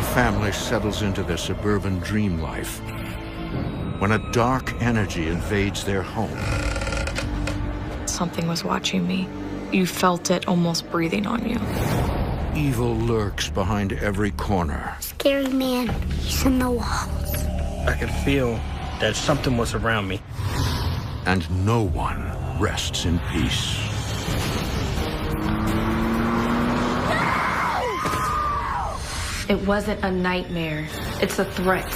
A family settles into their suburban dream life when a dark energy invades their home. Something was watching me. You felt it almost breathing on you. Evil lurks behind every corner. Scary man, he's in the walls. I could feel that something was around me. And no one rests in peace. It wasn't a nightmare. It's a threat.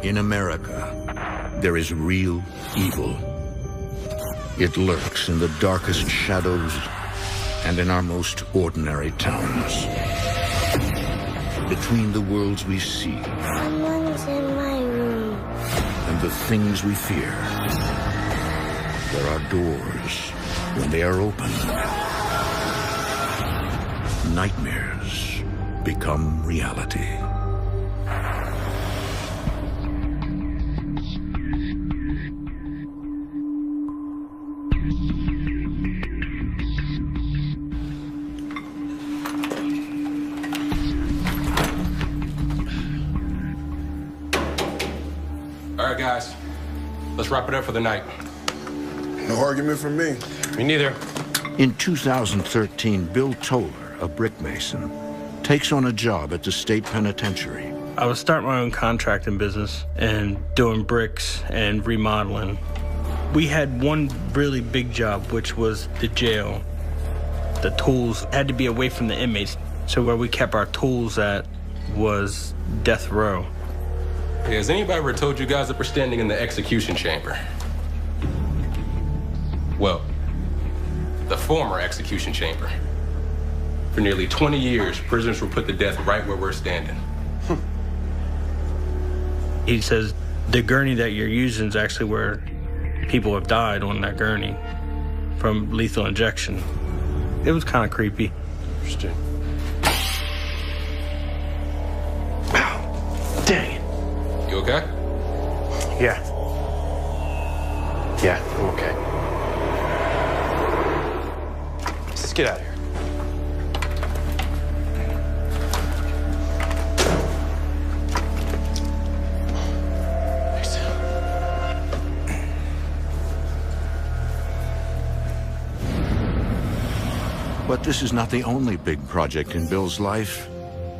In America, there is real evil. It lurks in the darkest shadows and in our most ordinary towns. Between the worlds we see Someone's in my room. and the things we fear, there are doors. When they are open, nightmares become reality. All right, guys, let's wrap it up for the night. No argument from me. Me neither. In 2013, Bill Toller, a brick mason, takes on a job at the state penitentiary. I was starting my own contracting business and doing bricks and remodeling. We had one really big job, which was the jail. The tools had to be away from the inmates, so where we kept our tools at was death row. Hey, has anybody ever told you guys that we're standing in the execution chamber? Well, the former execution chamber. For nearly 20 years, prisoners were put to death right where we're standing. He says the gurney that you're using is actually where people have died on that gurney from lethal injection. It was kind of creepy. Interesting. Ow. Dang it. You okay? Yeah. Yeah, I'm okay. Let's get out of here. But this is not the only big project in Bill's life.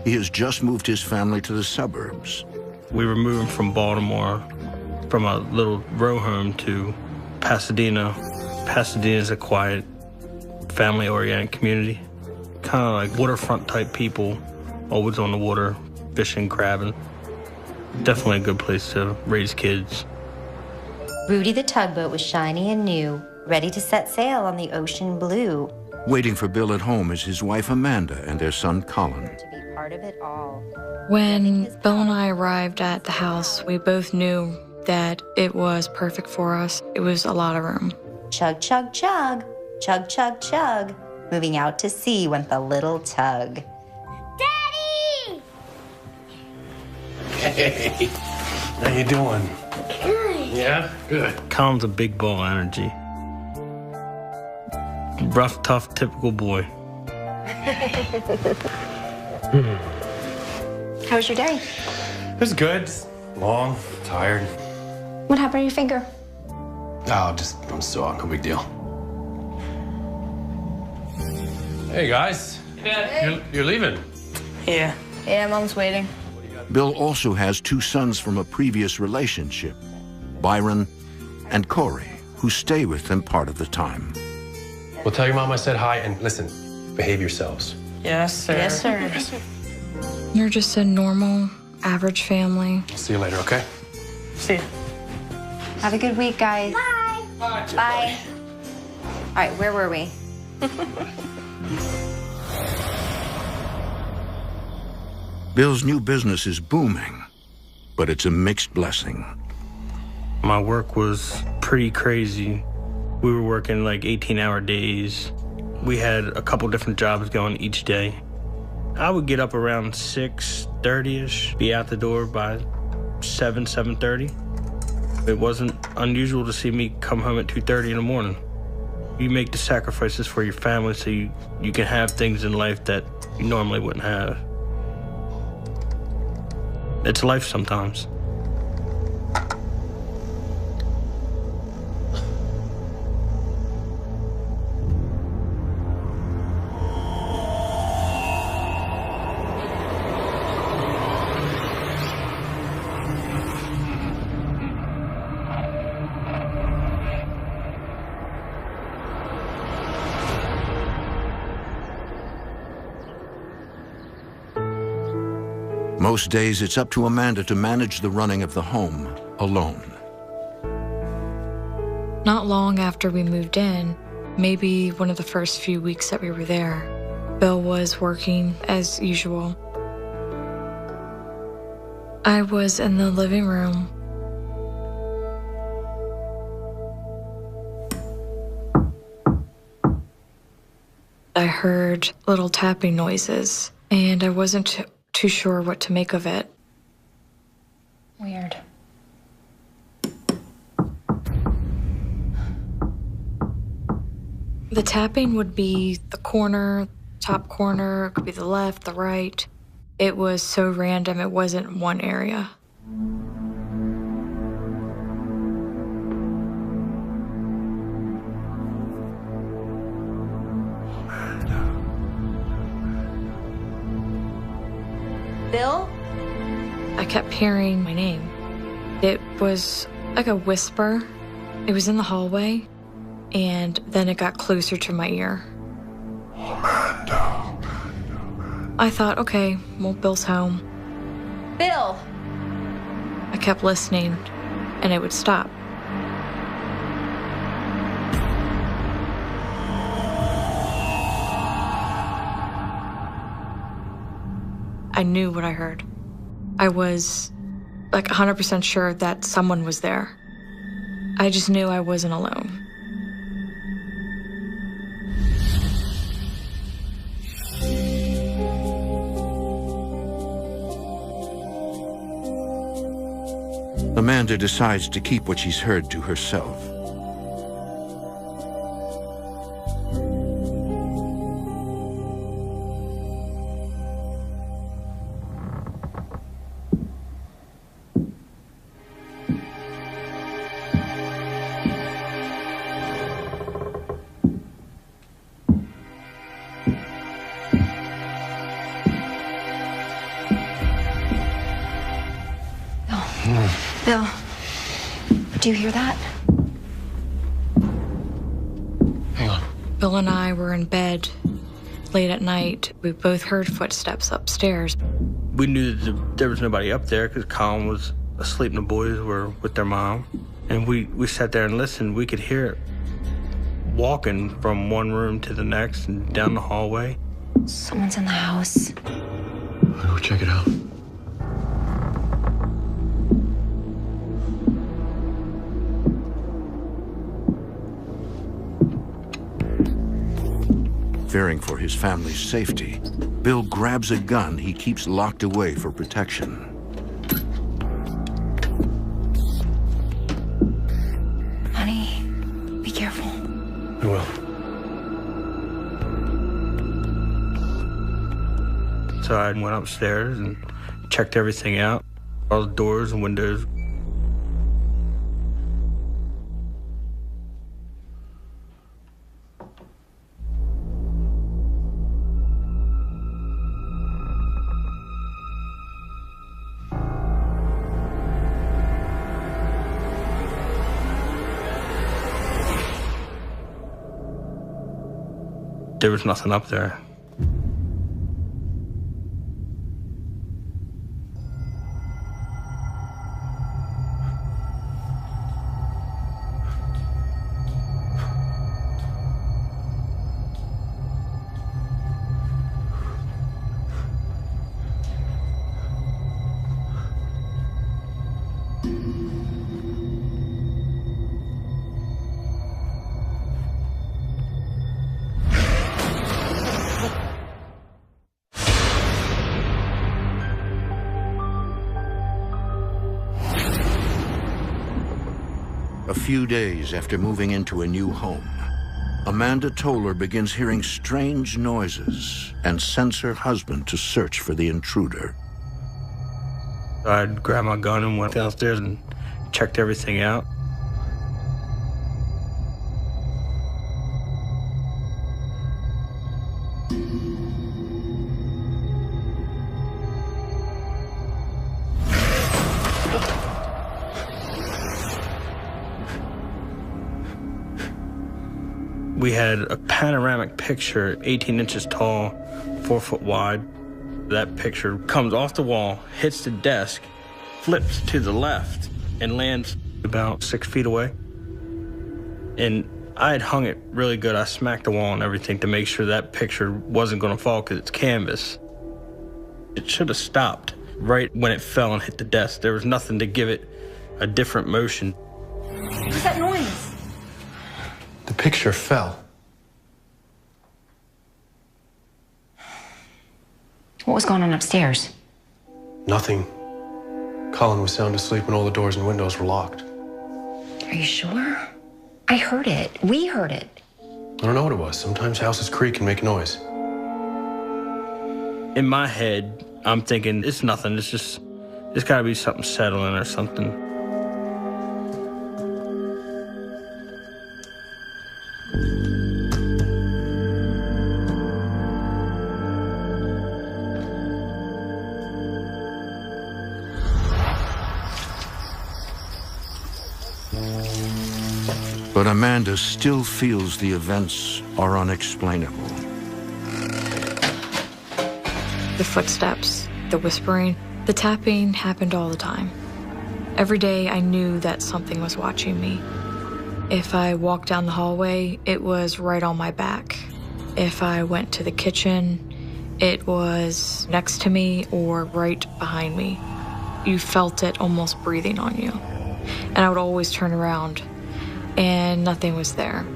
He has just moved his family to the suburbs. We were moving from Baltimore, from a little row home to Pasadena. Pasadena is a quiet, family-oriented community. Kind of like waterfront type people, always on the water, fishing, crabbing. Definitely a good place to raise kids. Rudy the tugboat was shiny and new, ready to set sail on the ocean blue. Waiting for Bill at home is his wife Amanda and their son Colin. To be part of it all. When Bill and I arrived at the house, we both knew that it was perfect for us. It was a lot of room. Chug, chug, chug. Chug, chug, chug. Moving out to sea went the little tug. Daddy! Hey, how you doing? Good. Yeah? Good. Colin's a big ball energy. Rough, tough, typical boy. How was your day? It was good. Long, tired. What happened to your finger? Oh, I'm sore. No big deal. Hey, guys. Hey. You're leaving? Yeah. Yeah, Mom's waiting. Bill also has two sons from a previous relationship, Byron and Corey, who stay with him part of the time. Well, tell your mom I said hi, and listen, behave yourselves. Yes, sir. Yes, sir. You're just a normal, average family. See you later, okay? See ya. Have a good week, guys. Bye. Bye. Bye. All right, where were we? Bill's new business is booming, but it's a mixed blessing. My work was pretty crazy. We were working like 18-hour days. We had a couple different jobs going each day. I would get up around 6:30-ish, be out the door by 7:30. It wasn't unusual to see me come home at 2:30 in the morning. You make the sacrifices for your family so you can have things in life that you normally wouldn't have. It's life sometimes. Most days, it's up to Amanda to manage the running of the home alone. Not long after we moved in, maybe one of the first few weeks that we were there, Bill was working as usual. I was in the living room. I heard little tapping noises, and I wasn't too sure what to make of it. Weird. The tapping would be the corner, top corner, it could be the left, the right. It was so random, it wasn't one area. Bill? I kept hearing my name. It was like a whisper. It was in the hallway, and then it got closer to my ear. Amanda. I thought, okay, well, Bill's home. Bill! I kept listening, and it would stop. I knew what I heard. I was like 100% sure that someone was there. I just knew I wasn't alone. Amanda decides to keep what she's heard to herself. Bill, do you hear that? Hang on. Bill and I were in bed late at night. We both heard footsteps upstairs. We knew that there was nobody up there because Colin was asleep and the boys were with their mom. And we sat there and listened. We could hear it walking from one room to the next and down the hallway. Someone's in the house. Let's go check it out. Fearing for his family's safety, Bill grabs a gun he keeps locked away for protection. Honey, be careful. I will. So I went upstairs and checked everything out, all the doors and windows. There was nothing up there. A few days after moving into a new home, Amanda Toller begins hearing strange noises and sends her husband to search for the intruder. I'd grab my gun and went downstairs and checked everything out. We had a panoramic picture, 18 inches tall, 4 foot wide. That picture comes off the wall, hits the desk, flips to the left, and lands about 6 feet away. And I had hung it really good. I smacked the wall and everything to make sure that picture wasn't going to fall because it's canvas. It should have stopped right when it fell and hit the desk. There was nothing to give it a different motion. What's that noise? The picture fell. What was going on upstairs? Nothing. Colin was sound asleep and all the doors and windows were locked. Are you sure? I heard it. We heard it. I don't know what it was. Sometimes houses creak and make noise. In my head, I'm thinking, it's nothing. It's gotta be something settling or something. But Amanda still feels the events are unexplainable. The footsteps, the whispering, the tapping happened all the time. Every day I knew that something was watching me. If I walked down the hallway, it was right on my back. If I went to the kitchen, it was next to me or right behind me. You felt it almost breathing on you. And I would always turn around, and nothing was there.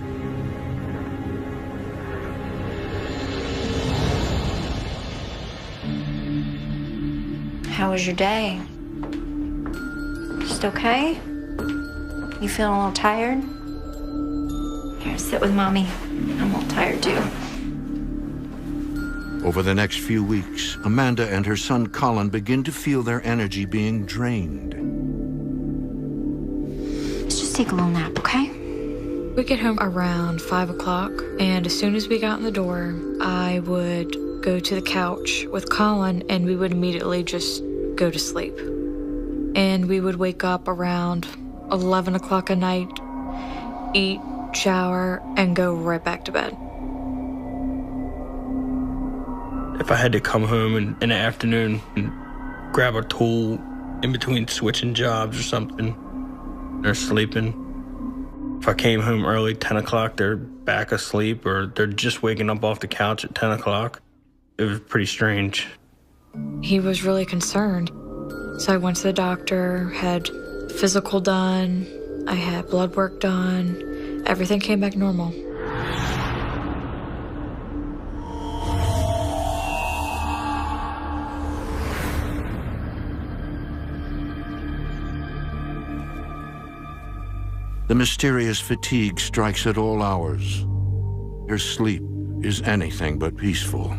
How was your day? Just okay? You feeling a little tired? Here, sit with Mommy. I'm a little tired too. Over the next few weeks, Amanda and her son Colin begin to feel their energy being drained. Let's just take a little nap, okay? We'd get home around 5 o'clock, and as soon as we got in the door, I would go to the couch with Colin, and we would immediately just go to sleep. And we would wake up around 11 o'clock at night, eat, shower, and go right back to bed. If I had to come home in the afternoon and grab a tool in between switching jobs or something, they're sleeping. If I came home early, 10 o'clock, they're back asleep, or they're just waking up off the couch at 10 o'clock. It was pretty strange. He was really concerned. So I went to the doctor, had physical done, I had blood work done. Everything came back normal. The mysterious fatigue strikes at all hours. Her sleep is anything but peaceful.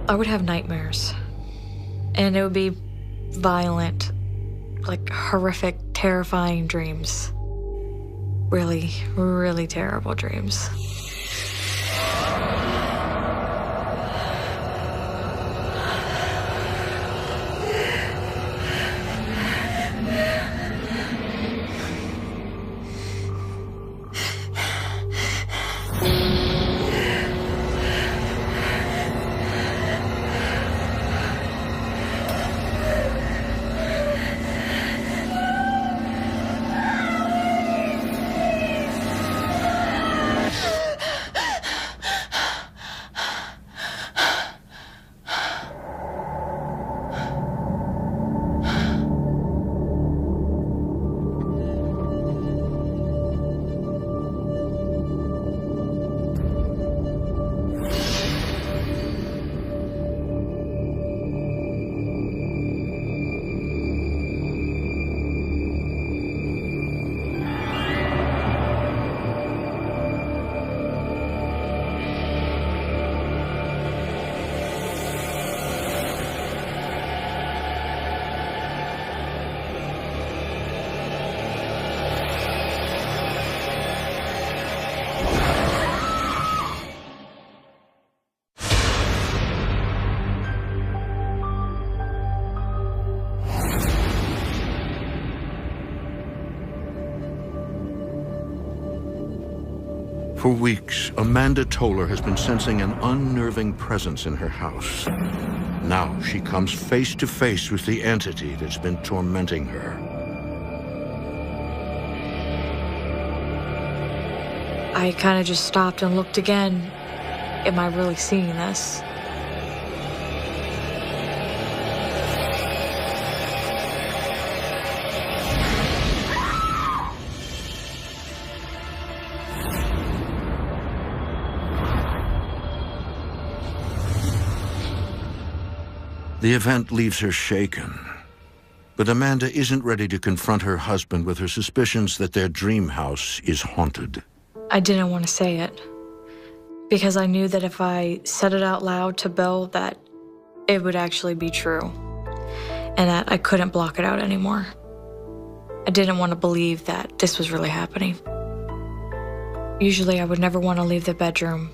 I would have nightmares, and it would be violent, like horrific, terrifying dreams. Really, really terrible dreams. For weeks, Amanda Toller has been sensing an unnerving presence in her house. Now she comes face to face with the entity that's been tormenting her. I kind of just stopped and looked again. Am I really seeing this? The event leaves her shaken. But Amanda isn't ready to confront her husband with her suspicions that their dream house is haunted. I didn't want to say it, because I knew that if I said it out loud to Bill, that it would actually be true, and that I couldn't block it out anymore. I didn't want to believe that this was really happening. Usually I would never want to leave the bedroom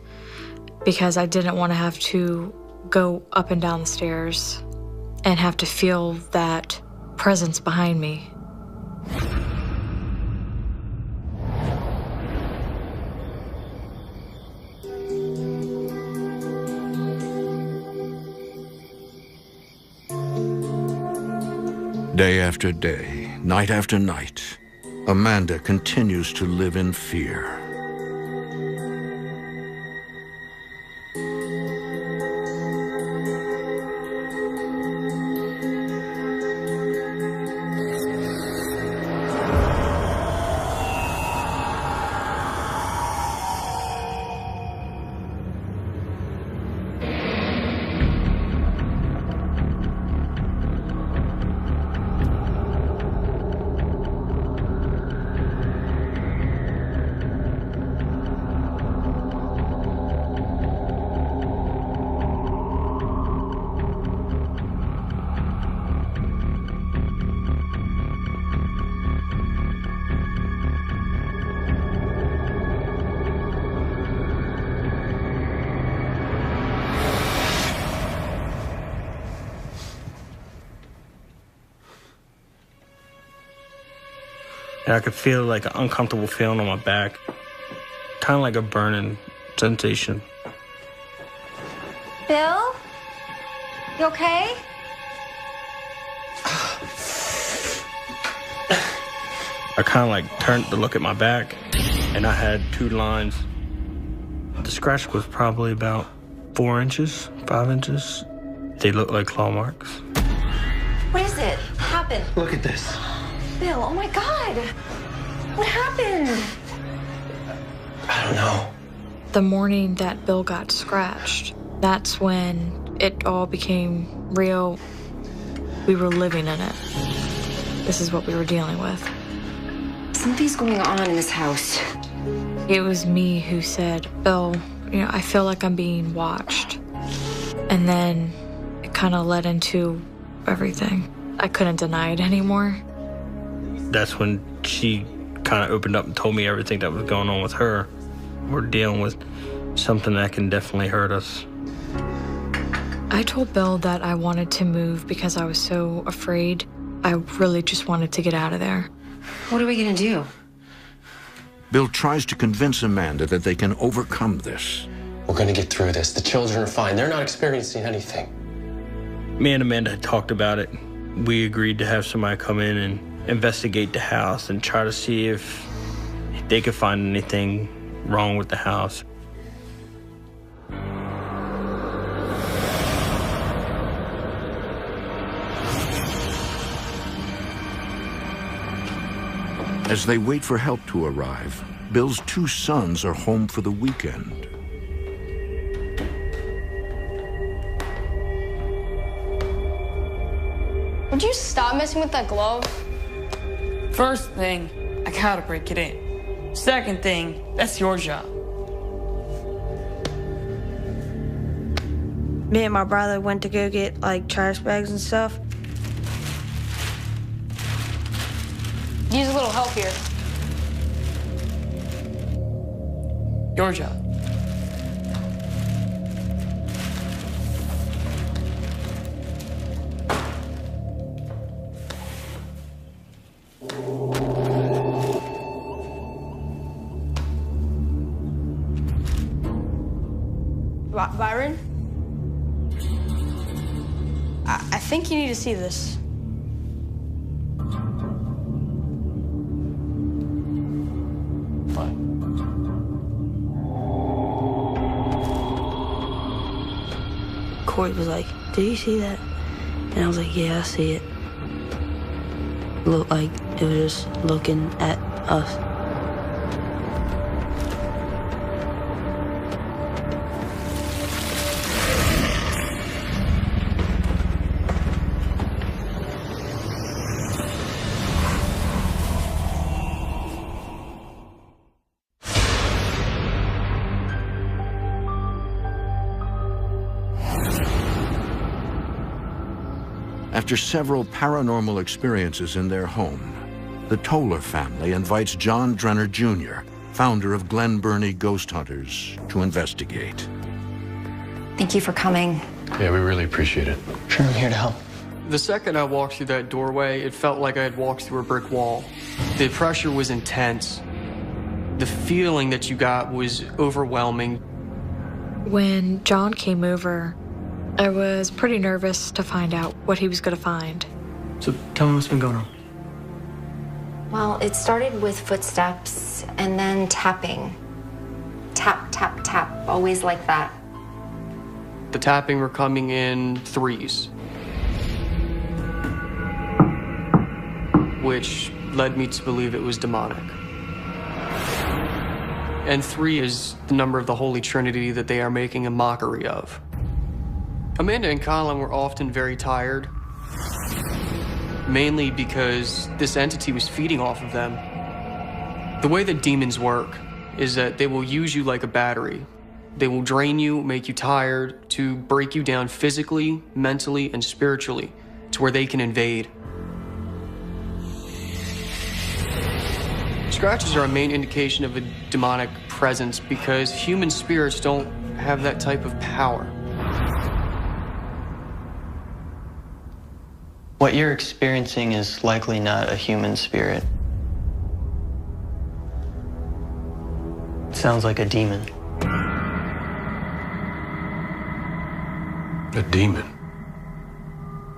because I didn't want to have to go up and down the stairs and have to feel that presence behind me. Day after day, night after night, Amanda continues to live in fear. And I could feel like an uncomfortable feeling on my back, kind of like a burning sensation. Bill? You okay? I kind of like turned to look at my back, and I had 2 lines. The scratch was probably about 4 inches, 5 inches. They looked like claw marks. What is it? What happened? Look at this. Bill, oh my God. What happened? I don't know. The morning that Bill got scratched, that's when it all became real. We were living in it. This is what we were dealing with. Something's going on in this house. It was me who said, Bill, I feel like I'm being watched. And then it kind of led into everything. I couldn't deny it anymore. That's when she kind of opened up and told me everything that was going on with her. We're dealing with something that can definitely hurt us. I told Bill that I wanted to move because I was so afraid. I really just wanted to get out of there. What are we gonna do? Bill tries to convince Amanda that they can overcome this. We're gonna get through this. The children are fine. They're not experiencing anything. Me and Amanda had talked about it. We agreed to have somebody come in and investigate the house and try to see if they could find anything wrong with the house. As they wait for help to arrive, Bill's 2 sons are home for the weekend. Would you stop messing with that glove? First thing, I gotta break it in. Second thing, that's your job. Me and my brother went to go get like trash bags and stuff. Use a little help here. Your job. Byron? I think you need to see this. Corey was like, "Do you see that?" And I was like, "Yeah, I see it." Looked like it was just looking at us. After several paranormal experiences in their home, the Toller family invites John Drenner Jr., founder of Glen Burnie Ghost Hunters, to investigate. Thank you for coming. Yeah, we really appreciate it. Sure, I'm here to help. The second I walked through that doorway, it felt like I had walked through a brick wall. The pressure was intense. The feeling that you got was overwhelming. When John came over, I was pretty nervous to find out what he was going to find. So tell me what's been going on. Well, it started with footsteps and then tapping. Tap, tap, tap, always like that. The tapping were coming in threes, which led me to believe it was demonic. And 3 is the number of the Holy Trinity that they are making a mockery of. Amanda and Colin were often very tired, mainly because this entity was feeding off of them. The way that demons work is that they will use you like a battery. They will drain you, make you tired, to break you down physically, mentally, and spiritually to where they can invade. Scratches are a main indication of a demonic presence because human spirits don't have that type of power. What you're experiencing is likely not a human spirit. It sounds like a demon. A demon?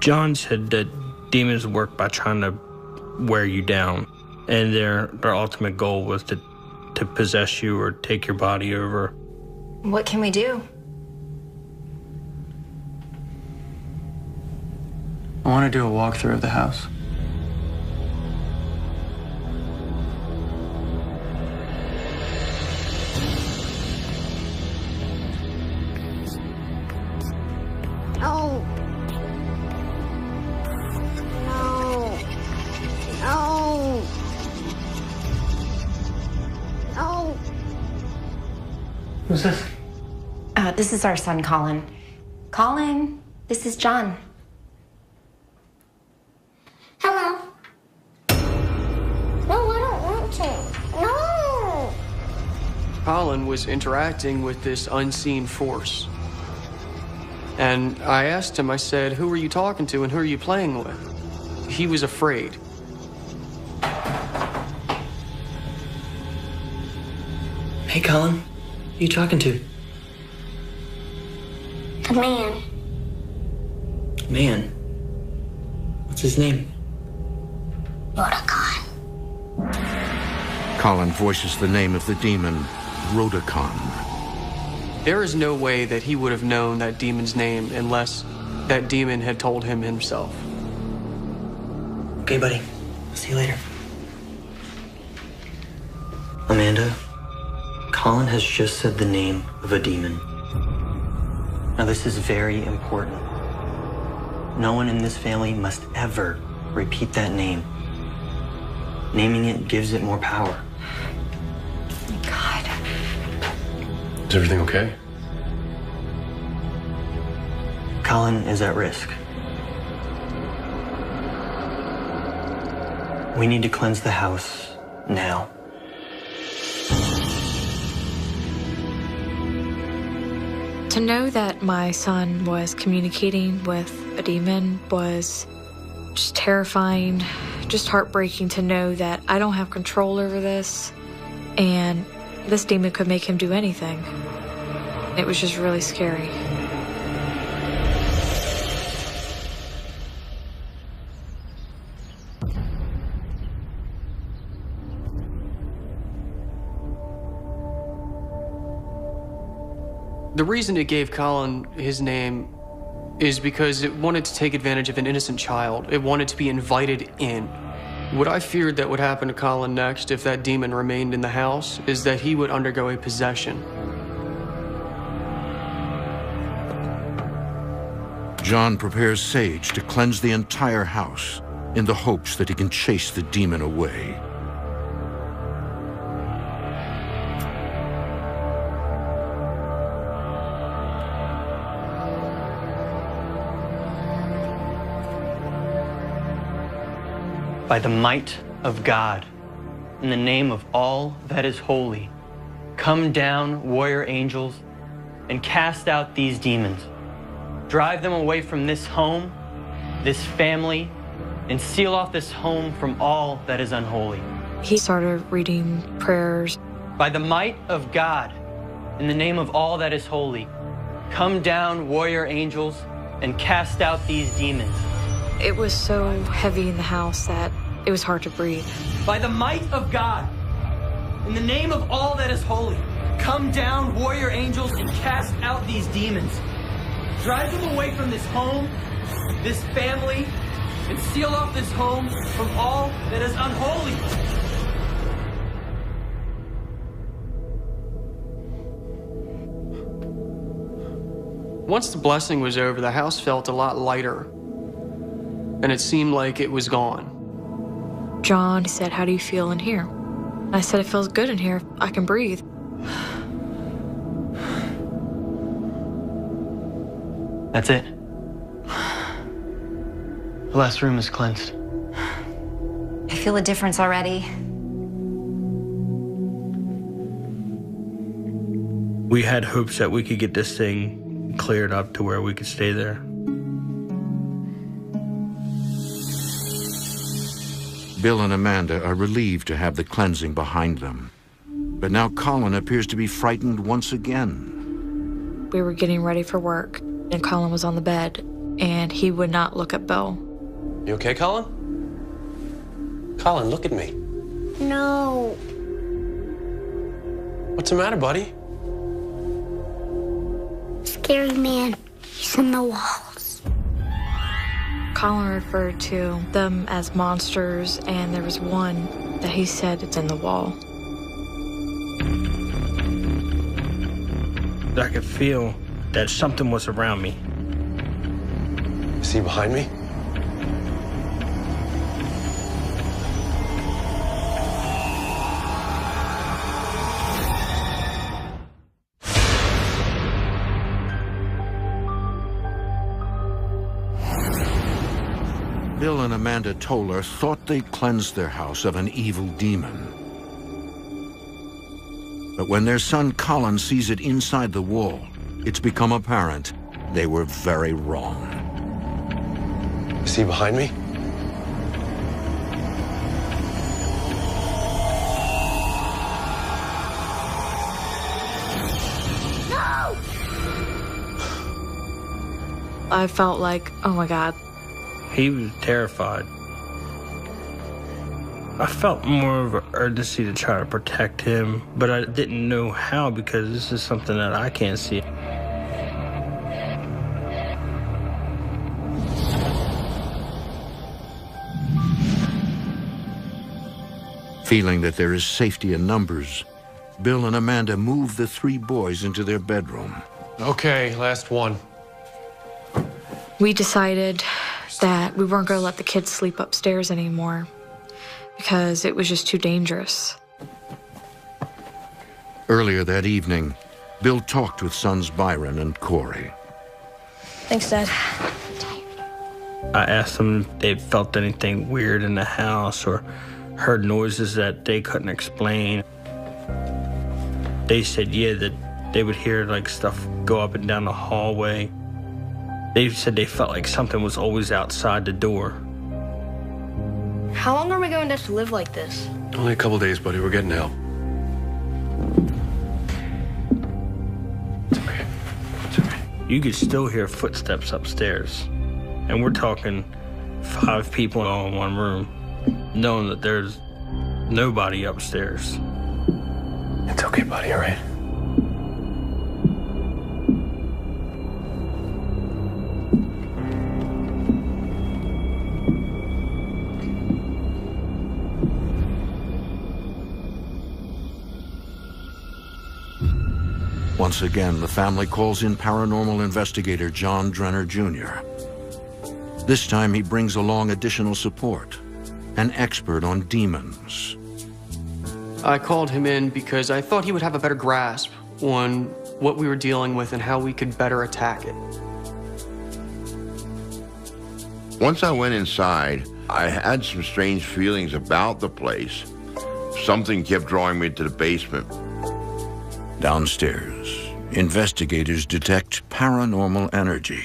John said that demons work by trying to wear you down, and their ultimate goal was to possess you or take your body over. What can we do? I want to do a walkthrough of the house. No. No. No. No. Who's this? This is our son, Colin. Colin, this is John. Hello. No, I don't want to. No. Colin was interacting with this unseen force. And I asked him, I said, who are you talking to and who are you playing with? He was afraid. Hey, Colin. Who are you talking to? The man. Man. What's his name? Rodicon. Colin voices the name of the demon, Rodicon. There is no way that he would have known that demon's name unless that demon had told him himself. Okay, buddy. See you later. Amanda, Colin has just said the name of a demon. Now, this is very important. No one in this family must ever repeat that name. Naming it gives it more power. God. Is everything okay? Colin is at risk. We need to cleanse the house now. To know that my son was communicating with a demon was just terrifying, just heartbreaking to know that I don't have control over this, and this demon could make him do anything. It was just really scary. The reason it gave Colin his name is because it wanted to take advantage of an innocent child. It wanted to be invited in. What I feared that would happen to Colin next if that demon remained in the house is that he would undergo a possession. John prepares sage to cleanse the entire house in the hopes that he can chase the demon away. By the might of God, in the name of all that is holy, come down, warrior angels, and cast out these demons. Drive them away from this home, this family, and seal off this home from all that is unholy. He started reading prayers. By the might of God, in the name of all that is holy, come down, warrior angels, and cast out these demons. It was so heavy in the house that it was hard to breathe. By the might of God, in the name of all that is holy, come down, warrior angels, and cast out these demons. Drive them away from this home, this family, and seal off this home from all that is unholy. Once the blessing was over, the house felt a lot lighter, and it seemed like it was gone. John said, "How do you feel in here?" I said, "It feels good in here. I can breathe." That's it. The last room is cleansed. I feel a difference already. We had hopes that we could get this thing cleared up to where we could stay there. Bill and Amanda are relieved to have the cleansing behind them. But now Colin appears to be frightened once again. We were getting ready for work, and Colin was on the bed, and he would not look at Bill. You okay, Colin? Colin, look at me. No. What's the matter, buddy? Scary man. He's in the walls. Colin referred to them as monsters, and there was one that he said it's in the wall. I could feel that something was around me. Is he behind me? Bill and Amanda Toller thought they cleansed their house of an evil demon. But when their son Colin sees it inside the wall, it's become apparent they were very wrong. Is he behind me? No! I felt like, oh my God. He was terrified. I felt more of an urgency to try to protect him, but I didn't know how because this is something that I can't see. Feeling that there is safety in numbers, Bill and Amanda move the three boys into their bedroom. Okay, last one. We decided that we weren't going to let the kids sleep upstairs anymore because it was just too dangerous. Earlier that evening, Bill talked with sons Byron and Corey. Thanks, Dad. I asked them if they felt anything weird in the house or heard noises that they couldn't explain. They said, yeah, that they would hear like stuff go up and down the hallway. They said they felt like something was always outside the door. How long are we going to have to live like this? Only a couple days, buddy. We're getting help. It's okay. you could still hear footsteps upstairs. And we're talking 5 people all in one room, knowing that there's nobody upstairs. It's okay, buddy, all right? Once again, the family calls in paranormal investigator John Drenner Jr. This time he brings along additional support, an expert on demons. I called him in because I thought he would have a better grasp on what we were dealing with and how we could better attack it. Once I went inside, I had some strange feelings about the place. Something kept drawing me to the basement. Downstairs, investigators detect paranormal energy.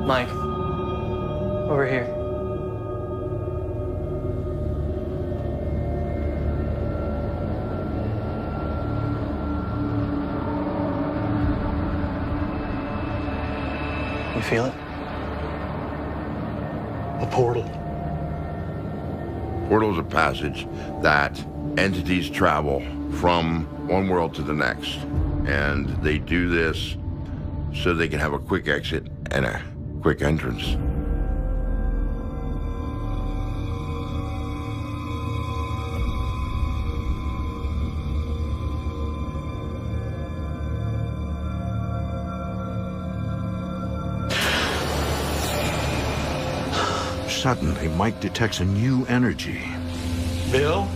Mike, over here. You feel it? A portal. Portal is a passage that entities travel from one world to the next. And they do this so they can have a quick exit and a quick entrance. Suddenly, Mike detects a new energy. Bill?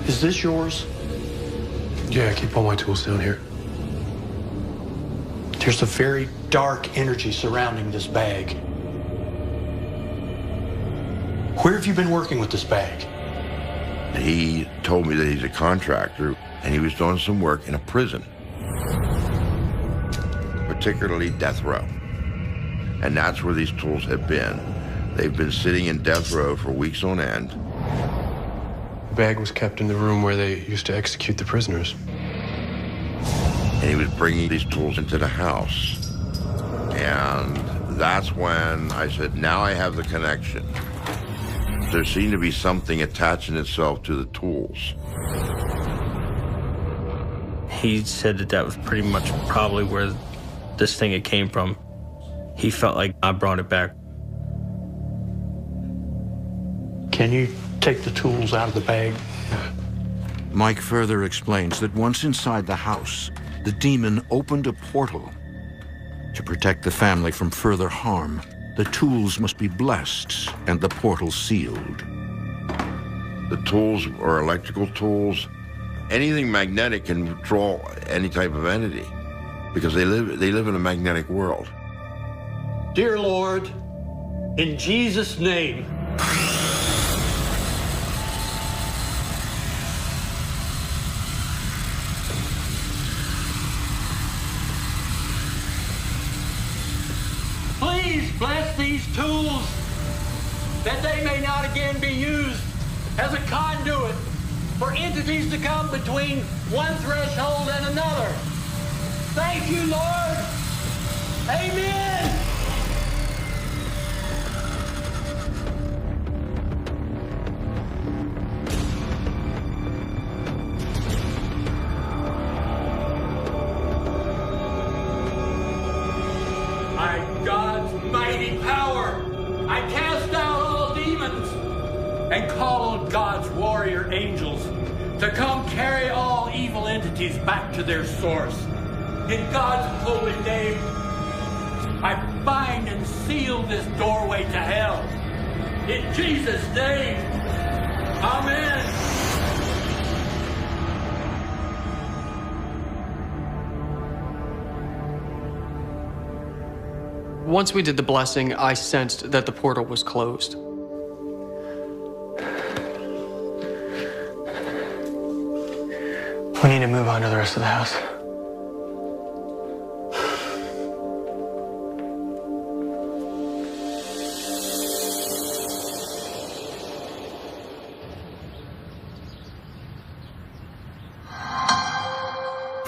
Is this yours? Yeah, I keep all my tools down here. There's a very dark energy surrounding this bag. Where have you been working with this bag? He told me that he's a contractor and he was doing some work in a prison, particularly death row. And that's where these tools have been. They've been sitting in death row for weeks on end. The bag was kept in the room where they used to execute the prisoners. And he was bringing these tools into the house. And that's when I said, now I have the connection. There seemed to be something attaching itself to the tools. He said that that was pretty much probably where this thing it came from. He felt like I brought it back. Can you take the tools out of the bag? Mike further explains that once inside the house, the demon opened a portal. To protect the family from further harm, the tools must be blessed and the portal sealed. The tools are electrical tools. Anything magnetic can draw any type of entity because they live in a magnetic world. Dear Lord, in Jesus' name, please bless these tools that they may not again be used as a conduit for entities to come between one threshold and another. Thank you, Lord. Amen. By God's mighty power, I cast out all demons and call on God's warrior angels to come carry all evil entities back to their source. In God's holy name, I bind and seal this doorway to hell. In Jesus' name, amen. Once we did the blessing, I sensed that the portal was closed. We need to move on to the rest of the house.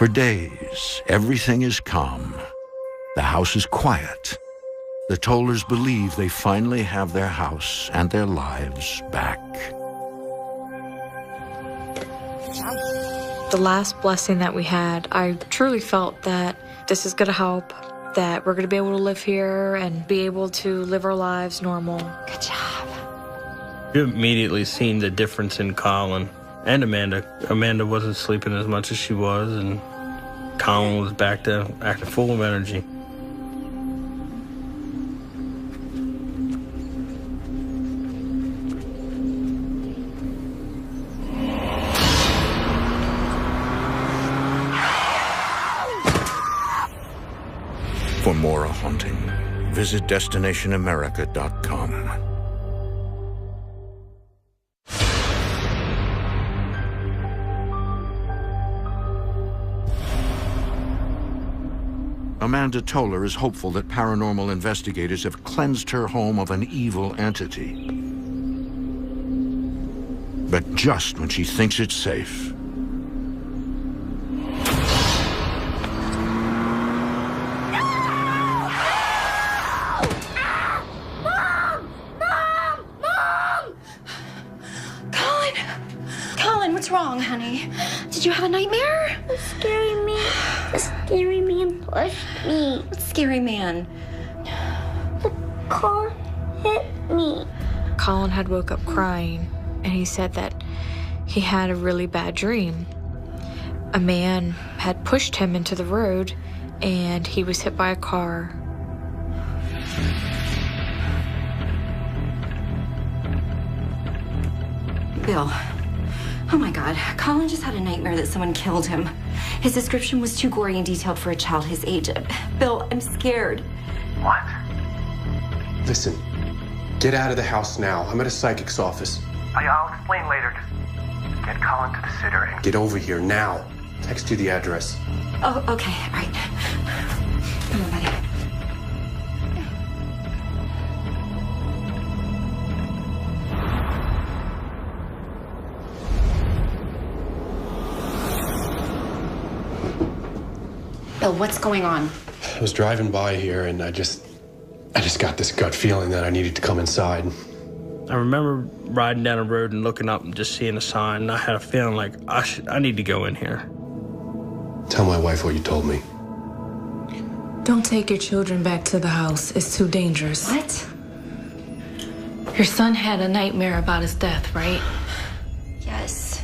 For days, everything is calm. The house is quiet. The Tollers believe they finally have their house and their lives back. The last blessing that we had, I truly felt that this is going to help, that we're going to be able to live here and be able to live our lives normal. Good job. You immediately seen the difference in Colin and Amanda. Amanda wasn't sleeping as much as she was, and Colin was back to acting full of energy. For more haunting, visit DestinationAmerica.com. Amanda Toller is hopeful that paranormal investigators have cleansed her home of an evil entity. But just when she thinks it's safe, What's wrong, honey? Did you have a nightmare? The scary man pushed me. What scary man? The car hit me. Colin had woke up crying, and he said that he had a really bad dream. A man had pushed him into the road, and he was hit by a car. Bill. Oh my God, Colin just had a nightmare that someone killed him. His description was too gory and detailed for a child his age. Bill, I'm scared. What? Listen, get out of the house now. I'm at a psychic's office. I'll explain later. Just get Colin to the sitter and... Get over here now. Text you the address. Oh, okay, all right. Come on, buddy. Bill, what's going on? I was driving by here and I just got this gut feeling that I needed to come inside. I remember riding down the road and looking up and just seeing a sign, and I had a feeling like I need to go in here. Tell my wife what you told me. Don't take your children back to the house. It's too dangerous. What? Your son had a nightmare about his death, right? Yes.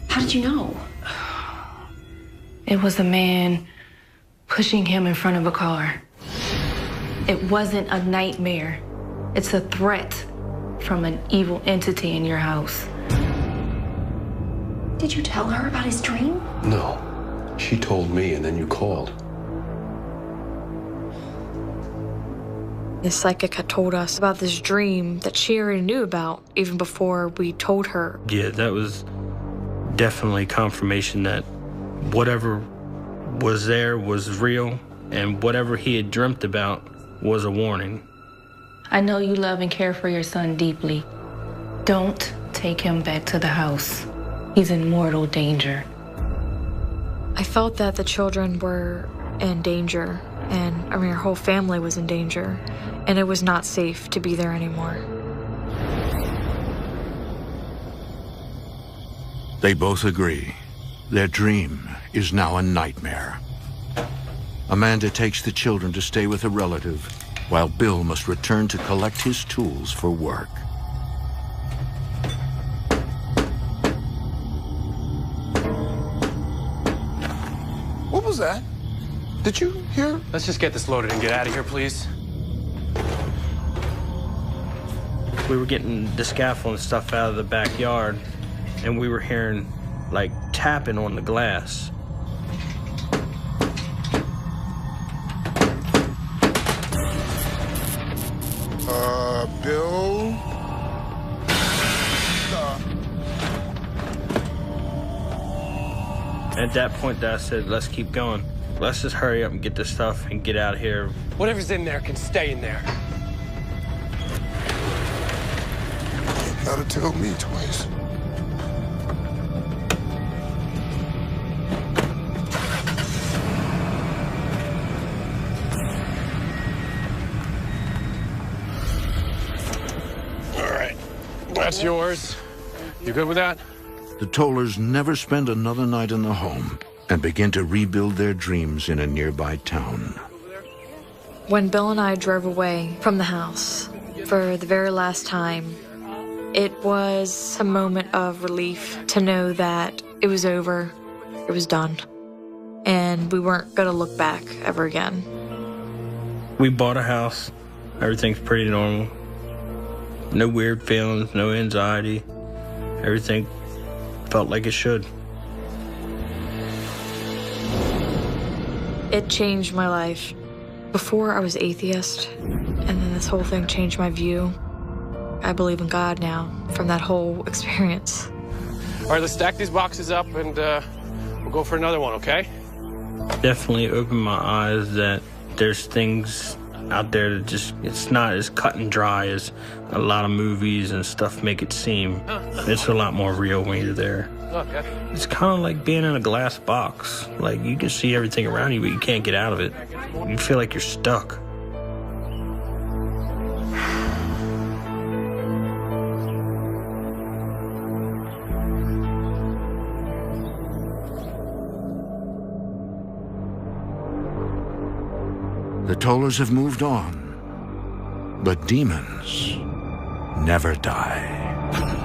How did you know? It was a man pushing him in front of a car. It wasn't a nightmare. It's a threat from an evil entity in your house. Did you tell her about his dream? No. She told me and then you called. The psychic had told us about this dream that she already knew about even before we told her. Yeah, that was definitely confirmation that whatever was there was real, and whatever he had dreamt about was a warning. I know you love and care for your son deeply. Don't take him back to the house. He's in mortal danger. I felt that the children were in danger, and I mean, our whole family was in danger, and it was not safe to be there anymore. they both agree. Their dream is now a nightmare. Amanda takes the children to stay with a relative, while Bill must return to collect his tools for work. What was that? Did you hear? Let's just get this loaded and get out of here, please. We were getting the scaffold and stuff out of the backyard, and we were hearing, like, tapping on the glass. Bill? At that point, I said, let's keep going. Let's just hurry up and get this stuff and get out of here. Whatever's in there can stay in there. You gotta tell me twice. That's yours. You good with that? The Tollers never spend another night in the home and begin to rebuild their dreams in a nearby town. When Bill and I drove away from the house for the very last time, it was a moment of relief to know that it was over, it was done, and we weren't going to look back ever again. We bought a house. Everything's pretty normal. No weird feelings, no anxiety. Everything felt like it should. It changed my life. Before I was atheist, and then this whole thing changed my view. I believe in God now from that whole experience. All right, let's stack these boxes up and we'll go for another one, okay? Definitely opened my eyes that there's things out there that just, it's not as cut and dry as a lot of movies and stuff make it seem. It's a lot more real when you're there. Okay. It's kind of like being in a glass box. Like, you can see everything around you, but you can't get out of it. You feel like you're stuck. The Tollers have moved on, but demons never die.